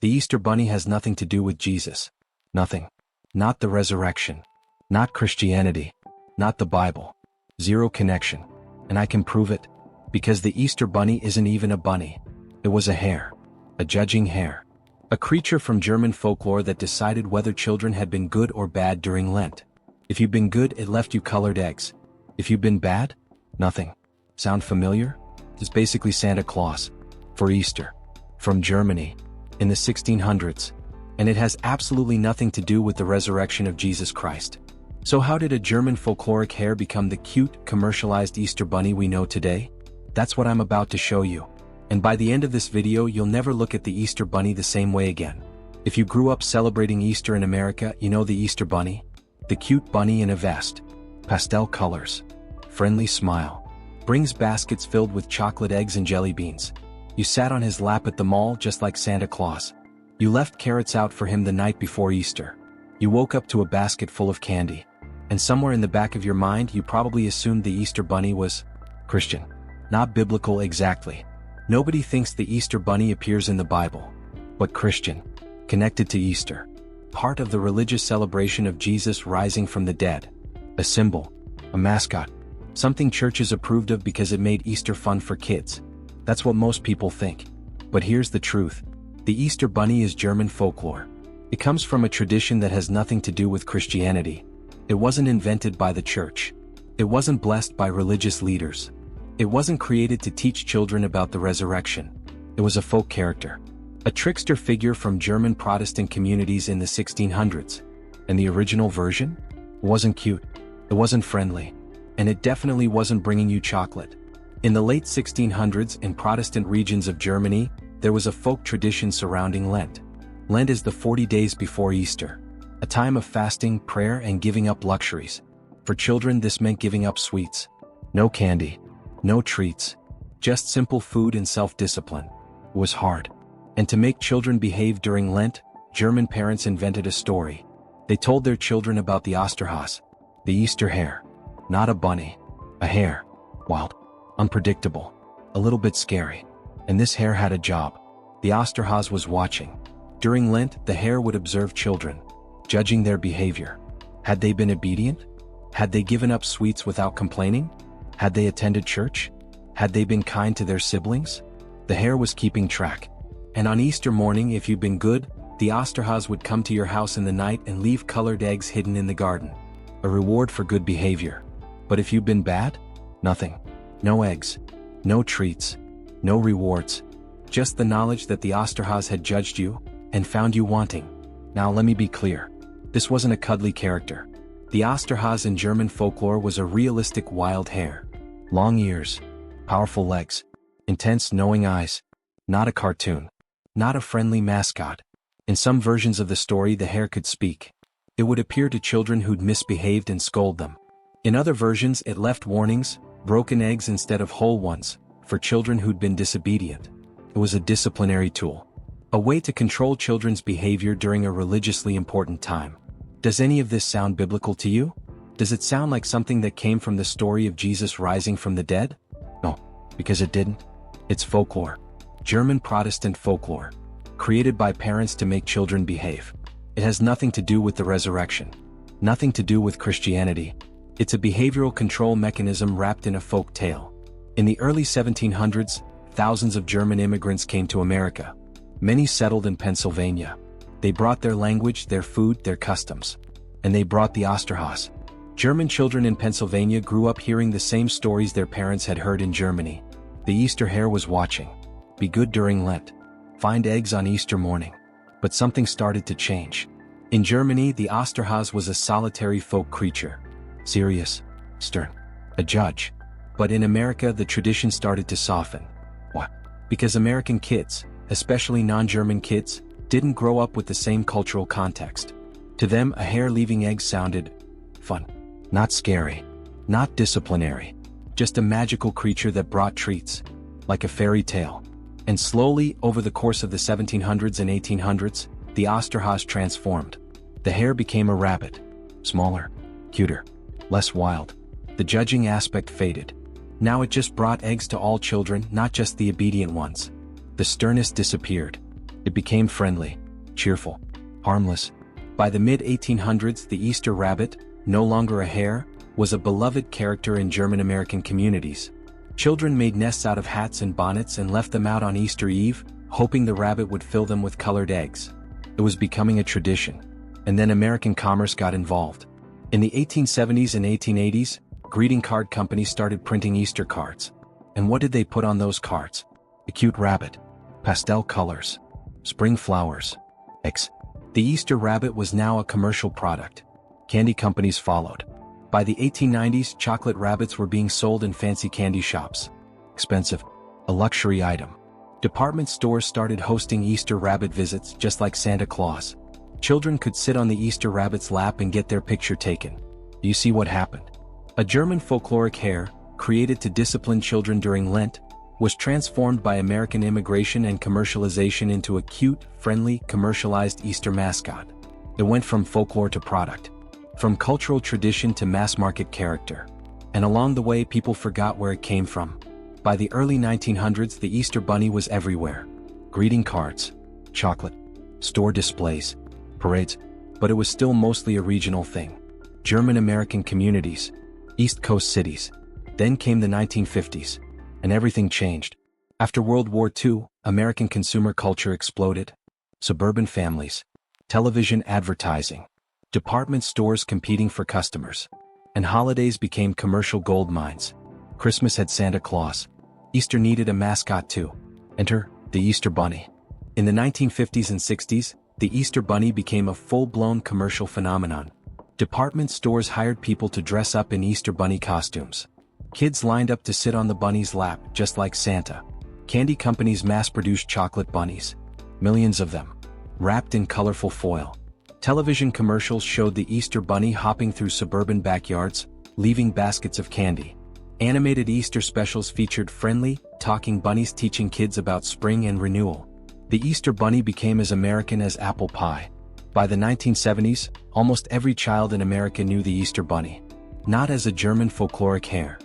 The Easter Bunny has nothing to do with Jesus. Nothing. Not the resurrection. Not Christianity. Not the Bible. Zero connection. And I can prove it. Because the Easter Bunny isn't even a bunny. It was a hare. A judging hare. A creature from German folklore that decided whether children had been good or bad during Lent. If you've been good, it left you colored eggs. If you've been bad, nothing. Sound familiar? It's basically Santa Claus. For Easter. From Germany. In the 1600s. And it has absolutely nothing to do with the resurrection of Jesus Christ. So how did a German folkloric hare become the cute, commercialized Easter Bunny we know today? That's what I'm about to show you. And by the end of this video, you'll never look at the Easter Bunny the same way again. If you grew up celebrating Easter in America, you know the Easter Bunny? The cute bunny in a vest. Pastel colors. Friendly smile. Brings baskets filled with chocolate eggs and jelly beans. You sat on his lap at the mall just like Santa Claus. You left carrots out for him the night before Easter. You woke up to a basket full of candy. And somewhere in the back of your mind, you probably assumed the Easter Bunny was Christian. Not biblical exactly. Nobody thinks the Easter Bunny appears in the Bible. But Christian. Connected to Easter. Part of the religious celebration of Jesus rising from the dead. A symbol. A mascot. Something churches approved of because it made Easter fun for kids. That's what most people think. But here's the truth. The Easter Bunny is German folklore. It comes from a tradition that has nothing to do with Christianity. It wasn't invented by the church. It wasn't blessed by religious leaders. It wasn't created to teach children about the resurrection. It was a folk character. A trickster figure from German Protestant communities in the 1600s. And the original version? It wasn't cute. It wasn't friendly. And it definitely wasn't bringing you chocolate. In the late 1600s, in Protestant regions of Germany, there was a folk tradition surrounding Lent. Lent is the 40 days before Easter. A time of fasting, prayer, and giving up luxuries. For children, this meant giving up sweets. No candy. No treats. Just simple food and self-discipline. It was hard. And to make children behave during Lent, German parents invented a story. They told their children about the Osterhase, the Easter hare. Not a bunny. A hare. Wild. Unpredictable. A little bit scary. And this hare had a job. The Osterhase was watching. During Lent, the hare would observe children, judging their behavior. Had they been obedient? Had they given up sweets without complaining? Had they attended church? Had they been kind to their siblings? The hare was keeping track. And on Easter morning, if you'd been good, the Osterhase would come to your house in the night and leave colored eggs hidden in the garden. A reward for good behavior. But if you'd been bad? Nothing. No eggs. No treats. No rewards. Just the knowledge that the Osterhase had judged you and found you wanting. Now let me be clear. This wasn't a cuddly character. The Osterhase in German folklore was a realistic wild hare. Long ears. Powerful legs. Intense knowing eyes. Not a cartoon. Not a friendly mascot. In some versions of the story, the hare could speak. It would appear to children who'd misbehaved and scold them. In other versions, it left warnings, broken eggs instead of whole ones, for children who'd been disobedient. It was a disciplinary tool. A way to control children's behavior during a religiously important time. Does any of this sound biblical to you? Does it sound like something that came from the story of Jesus rising from the dead? No, because it didn't. It's folklore. German Protestant folklore. Created by parents to make children behave. It has nothing to do with the resurrection. Nothing to do with Christianity. It's a behavioral control mechanism wrapped in a folk tale. In the early 1700s, thousands of German immigrants came to America. Many settled in Pennsylvania. They brought their language, their food, their customs. And they brought the Osterhase. German children in Pennsylvania grew up hearing the same stories their parents had heard in Germany. The Easter hare was watching. Be good during Lent. Find eggs on Easter morning. But something started to change. In Germany, the Osterhase was a solitary folk creature. Serious. Stern. A judge. But in America, the tradition started to soften. Why? Because American kids, especially non-German kids, didn't grow up with the same cultural context. To them, a hare leaving eggs sounded fun. Not scary. Not disciplinary. Just a magical creature that brought treats. Like a fairy tale. And slowly, over the course of the 1700s and 1800s, the Osterhase transformed. The hare became a rabbit. Smaller. Cuter. Less wild. The judging aspect faded. Now it just brought eggs to all children, not just the obedient ones. The sternness disappeared. It became friendly, cheerful, harmless. By the mid-1800s, the Easter rabbit, no longer a hare, was a beloved character in German-American communities. Children made nests out of hats and bonnets and left them out on Easter Eve, hoping the rabbit would fill them with colored eggs. It was becoming a tradition. And then American commerce got involved. In the 1870s and 1880s, greeting card companies started printing Easter cards. And what did they put on those cards? A cute rabbit, pastel colors, spring flowers, eggs. The Easter rabbit was now a commercial product. Candy companies followed. By the 1890s, chocolate rabbits were being sold in fancy candy shops. Expensive, a luxury item. Department stores started hosting Easter rabbit visits just like Santa Claus. Children could sit on the Easter rabbit's lap and get their picture taken. You see what happened? A German folkloric hare, created to discipline children during Lent, was transformed by American immigration and commercialization into a cute, friendly, commercialized Easter mascot. It went from folklore to product, from cultural tradition to mass-market character. And along the way, people forgot where it came from. By the early 1900s, the Easter bunny was everywhere. Greeting cards, chocolate, store displays, parades, but it was still mostly a regional thing. German-American communities, East Coast cities. Then came the 1950s, and everything changed. After World War II, American consumer culture exploded. Suburban families, television advertising, department stores competing for customers, and holidays became commercial gold mines. Christmas had Santa Claus. Easter needed a mascot too. Enter the Easter Bunny. In the 1950s and 60s, the Easter Bunny became a full-blown commercial phenomenon. Department stores hired people to dress up in Easter Bunny costumes. Kids lined up to sit on the bunny's lap, just like Santa. Candy companies mass-produced chocolate bunnies. Millions of them, wrapped in colorful foil. Television commercials showed the Easter Bunny hopping through suburban backyards, leaving baskets of candy. Animated Easter specials featured friendly, talking bunnies teaching kids about spring and renewal. The Easter Bunny became as American as apple pie. By the 1970s, almost every child in America knew the Easter Bunny. Not as a German folkloric hare.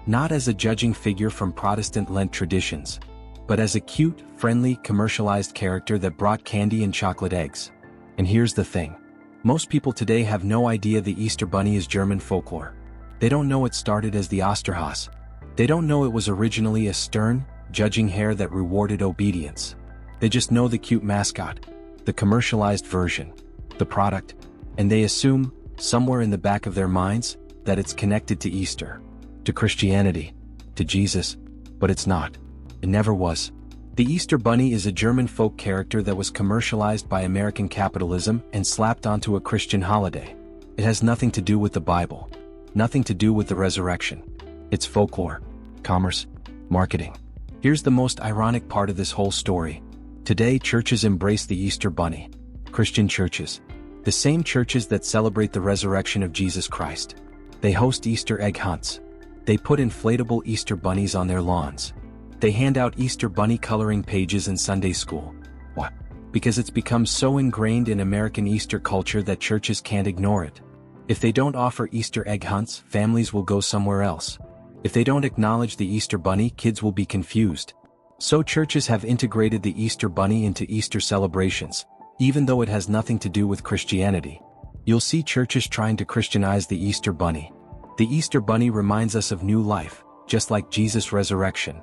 Not as a judging figure from Protestant Lent traditions. But as a cute, friendly, commercialized character that brought candy and chocolate eggs. And here's the thing. Most people today have no idea the Easter Bunny is German folklore. They don't know it started as the Osterhase. They don't know it was originally a stern, judging hare that rewarded obedience. They just know the cute mascot, the commercialized version, the product, and they assume, somewhere in the back of their minds, that it's connected to Easter, to Christianity, to Jesus, but it's not. It never was. The Easter Bunny is a German folk character that was commercialized by American capitalism and slapped onto a Christian holiday. It has nothing to do with the Bible. Nothing to do with the resurrection. It's folklore, commerce, marketing. Here's the most ironic part of this whole story. Today, churches embrace the Easter Bunny. Christian churches. The same churches that celebrate the resurrection of Jesus Christ. They host Easter egg hunts. They put inflatable Easter bunnies on their lawns. They hand out Easter bunny coloring pages in Sunday school. What? Because it's become so ingrained in American Easter culture that churches can't ignore it. If they don't offer Easter egg hunts, families will go somewhere else. If they don't acknowledge the Easter Bunny, kids will be confused. So churches have integrated the Easter Bunny into Easter celebrations, even though it has nothing to do with Christianity. You'll see churches trying to Christianize the Easter Bunny. The Easter Bunny reminds us of new life, just like Jesus' resurrection.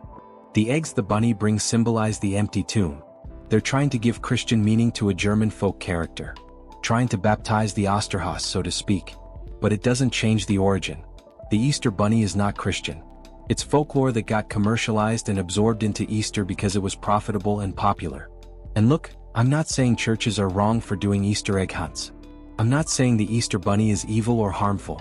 The eggs the bunny brings symbolize the empty tomb. They're trying to give Christian meaning to a German folk character. Trying to baptize the Osterhase, so to speak. But it doesn't change the origin. The Easter Bunny is not Christian. It's folklore that got commercialized and absorbed into Easter because it was profitable and popular. And look, I'm not saying churches are wrong for doing Easter egg hunts. I'm not saying the Easter Bunny is evil or harmful.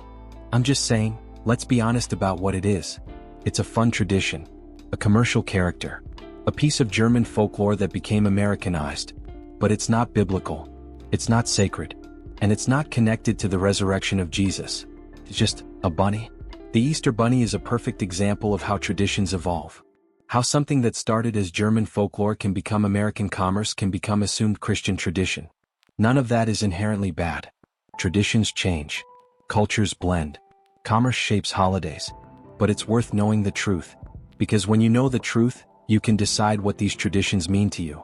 I'm just saying, let's be honest about what it is. It's a fun tradition. A commercial character. A piece of German folklore that became Americanized. But it's not biblical. It's not sacred. And it's not connected to the resurrection of Jesus. It's just a bunny. The Easter Bunny is a perfect example of how traditions evolve. How something that started as German folklore can become American commerce, can become assumed Christian tradition. None of that is inherently bad. Traditions change. Cultures blend. Commerce shapes holidays. But it's worth knowing the truth. Because when you know the truth, you can decide what these traditions mean to you.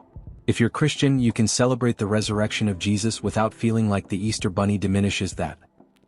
If you're Christian, you can celebrate the resurrection of Jesus without feeling like the Easter Bunny diminishes that.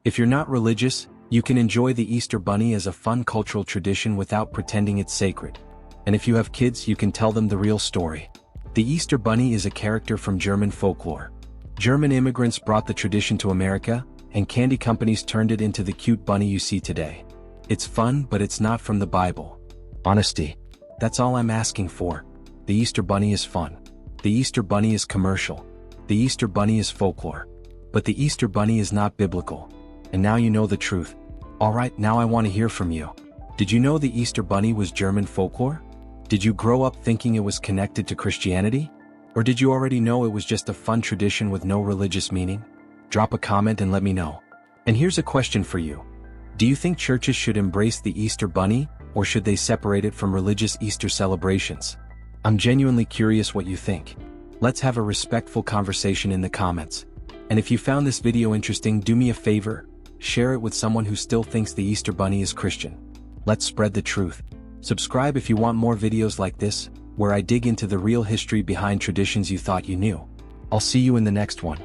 If you're not religious, you can enjoy the Easter Bunny as a fun cultural tradition without pretending it's sacred. And if you have kids, you can tell them the real story. The Easter Bunny is a character from German folklore. German immigrants brought the tradition to America, and candy companies turned it into the cute bunny you see today. It's fun, but it's not from the Bible. Honesty. That's all I'm asking for. The Easter Bunny is fun. The Easter Bunny is commercial. The Easter Bunny is folklore. But the Easter Bunny is not biblical. And now you know the truth. Alright, now I want to hear from you. Did you know the Easter Bunny was German folklore? Did you grow up thinking it was connected to Christianity? Or did you already know it was just a fun tradition with no religious meaning? Drop a comment and let me know. And here's a question for you. Do you think churches should embrace the Easter Bunny, or should they separate it from religious Easter celebrations? I'm genuinely curious what you think. Let's have a respectful conversation in the comments. And if you found this video interesting, do me a favor, share it with someone who still thinks the Easter Bunny is Christian. Let's spread the truth. Subscribe if you want more videos like this, where I dig into the real history behind traditions you thought you knew. I'll see you in the next one.